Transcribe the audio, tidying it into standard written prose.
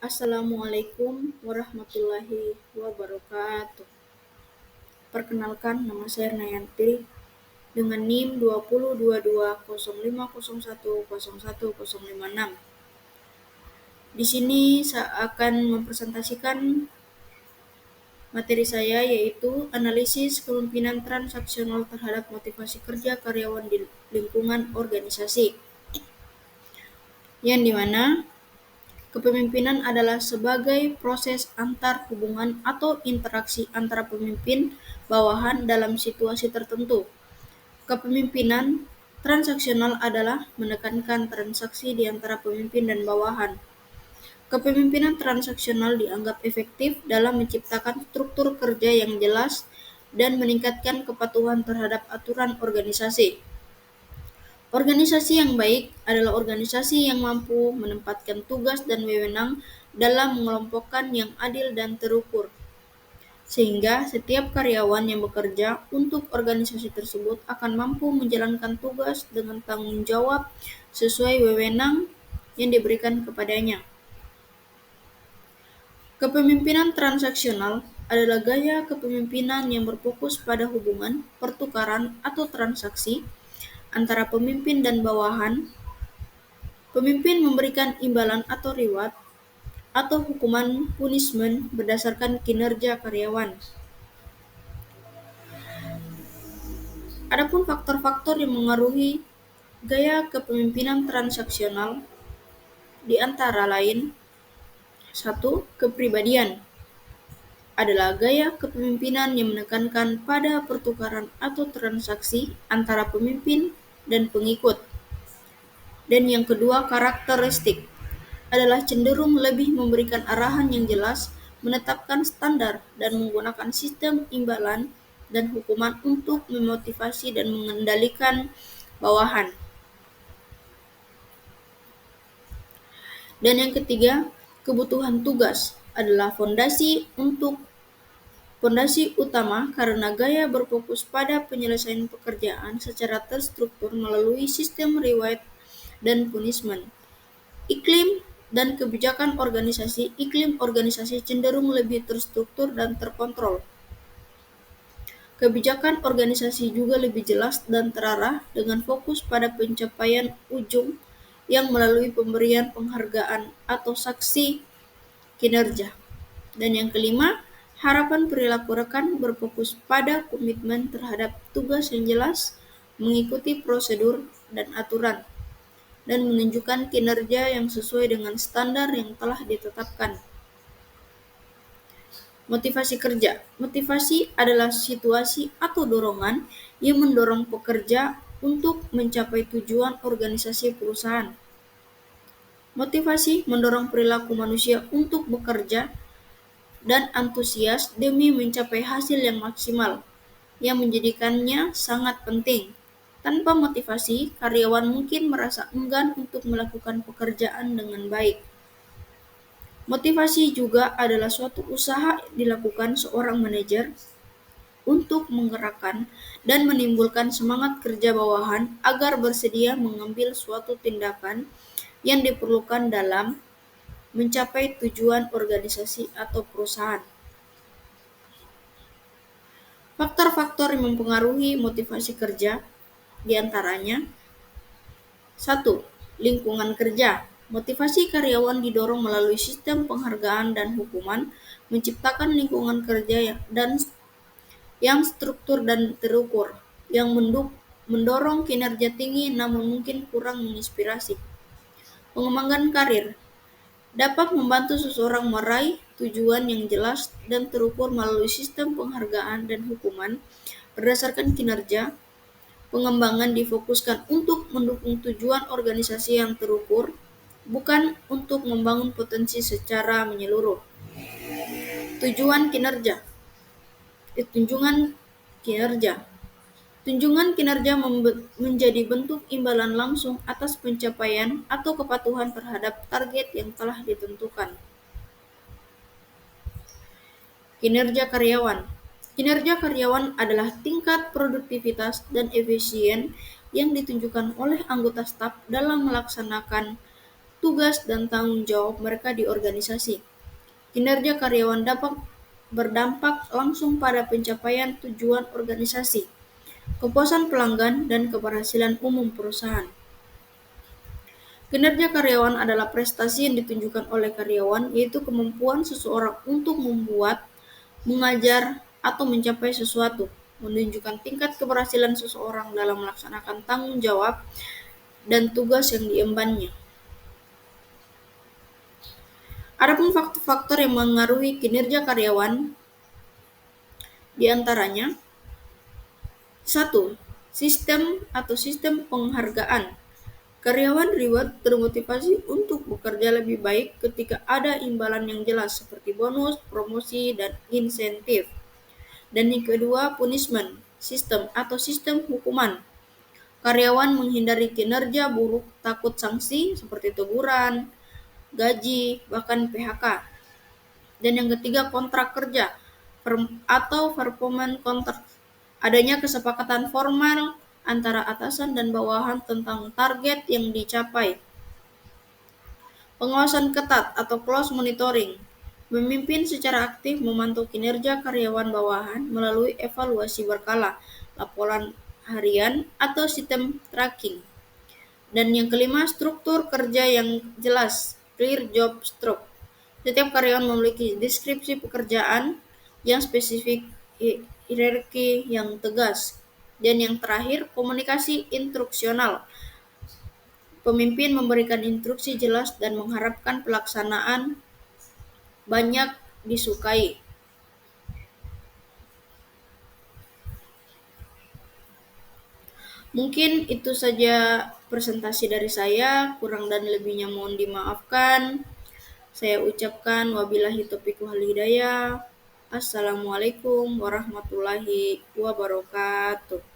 Assalamualaikum warahmatullahi wabarakatuh. Perkenalkan, nama saya Nayanti dengan NIM 202205010106. Di sini saya akan mempresentasikan materi saya, yaitu analisis kepemimpinan transaksional terhadap motivasi kerja karyawan di lingkungan organisasi, yang dimana kepemimpinan adalah sebagai proses antar hubungan atau interaksi antara pemimpin bawahan dalam situasi tertentu. Kepemimpinan transaksional adalah menekankan transaksi di antara pemimpin dan bawahan. Kepemimpinan transaksional dianggap efektif dalam menciptakan struktur kerja yang jelas dan meningkatkan kepatuhan terhadap aturan organisasi. Organisasi yang baik adalah organisasi yang mampu menempatkan tugas dan wewenang dalam mengelompokkan yang adil dan terukur, sehingga setiap karyawan yang bekerja untuk organisasi tersebut akan mampu menjalankan tugas dengan tanggung jawab sesuai wewenang yang diberikan kepadanya. Kepemimpinan transaksional adalah gaya kepemimpinan yang berfokus pada hubungan, pertukaran, atau transaksi antara pemimpin dan bawahan. Pemimpin memberikan imbalan atau reward atau hukuman punishment berdasarkan kinerja karyawan. Adapun faktor-faktor yang mengaruhi gaya kepemimpinan transaksional di antara lain: 1. Kepribadian adalah gaya kepemimpinan yang menekankan pada pertukaran atau transaksi antara pemimpin dan pengikut. Dan yang kedua, karakteristik adalah cenderung lebih memberikan arahan yang jelas, menetapkan standar, dan menggunakan sistem imbalan dan hukuman untuk memotivasi dan mengendalikan bawahan. Dan yang ketiga, kebutuhan tugas adalah fondasi utama karena gaya berfokus pada penyelesaian pekerjaan secara terstruktur melalui sistem reward dan punishment. Iklim dan kebijakan organisasi. Iklim organisasi cenderung lebih terstruktur dan terkontrol. Kebijakan organisasi juga lebih jelas dan terarah dengan fokus pada pencapaian ujung yang melalui pemberian penghargaan atau saksi kinerja. Dan yang kelima, harapan perilaku rekan berfokus pada komitmen terhadap tugas yang jelas, mengikuti prosedur dan aturan, dan menunjukkan kinerja yang sesuai dengan standar yang telah ditetapkan. Motivasi kerja. Motivasi adalah situasi atau dorongan yang mendorong pekerja untuk mencapai tujuan organisasi perusahaan. Motivasi mendorong perilaku manusia untuk bekerja dan antusias demi mencapai hasil yang maksimal, yang menjadikannya sangat penting. Tanpa motivasi, karyawan mungkin merasa enggan untuk melakukan pekerjaan dengan baik. Motivasi juga adalah suatu usaha dilakukan seorang manajer untuk menggerakkan dan menimbulkan semangat kerja bawahan agar bersedia mengambil suatu tindakan yang diperlukan dalam mencapai tujuan organisasi atau perusahaan. Faktor-faktor yang mempengaruhi motivasi kerja diantaranya: 1. Lingkungan kerja. Motivasi karyawan didorong melalui sistem penghargaan dan hukuman, menciptakan lingkungan kerja yang struktur dan terukur, yang mendorong kinerja tinggi namun mungkin kurang menginspirasi. Pengembangan karir dapat membantu seseorang meraih tujuan yang jelas dan terukur melalui sistem penghargaan dan hukuman berdasarkan kinerja. Pengembangan difokuskan untuk mendukung tujuan organisasi yang terukur, bukan untuk membangun potensi secara menyeluruh. Tunjungan kinerja. Tunjungan kinerja menjadi bentuk imbalan langsung atas pencapaian atau kepatuhan terhadap target yang telah ditentukan. Kinerja karyawan. Kinerja karyawan adalah tingkat produktivitas dan efisien yang ditunjukkan oleh anggota staf dalam melaksanakan tugas dan tanggung jawab mereka di organisasi. Kinerja karyawan dapat berdampak langsung pada pencapaian tujuan organisasi, kepuasan pelanggan, dan keberhasilan umum perusahaan. Kinerja karyawan adalah prestasi yang ditunjukkan oleh karyawan, yaitu kemampuan seseorang untuk membuat, mengajar, atau mencapai sesuatu, menunjukkan tingkat keberhasilan seseorang dalam melaksanakan tanggung jawab dan tugas yang diembannya. Adapun faktor-faktor yang mengaruhi kinerja karyawan di antaranya 1. Sistem penghargaan. Karyawan reward termotivasi untuk bekerja lebih baik ketika ada imbalan yang jelas seperti bonus, promosi, dan insentif. Dan yang kedua, punishment sistem hukuman. Karyawan menghindari kinerja buruk takut sanksi seperti teguran, gaji, bahkan PHK. Dan yang ketiga, kontrak kerja atau performance contract. Adanya kesepakatan formal antara atasan dan bawahan tentang target yang dicapai. Pengawasan ketat atau close monitoring. Memimpin secara aktif memantau kinerja karyawan bawahan melalui evaluasi berkala, laporan harian, atau sistem tracking. Dan yang kelima, struktur kerja yang jelas, clear job scope. Setiap karyawan memiliki deskripsi pekerjaan yang spesifik, hierarki yang tegas. Dan yang terakhir, komunikasi instruksional. Pemimpin memberikan instruksi jelas dan mengharapkan pelaksanaan banyak disukai. Mungkin itu saja presentasi dari saya, kurang dan lebihnya mohon dimaafkan. Saya ucapkan wabillahi taufiq wal hidayah. Assalamualaikum warahmatullahi wabarakatuh.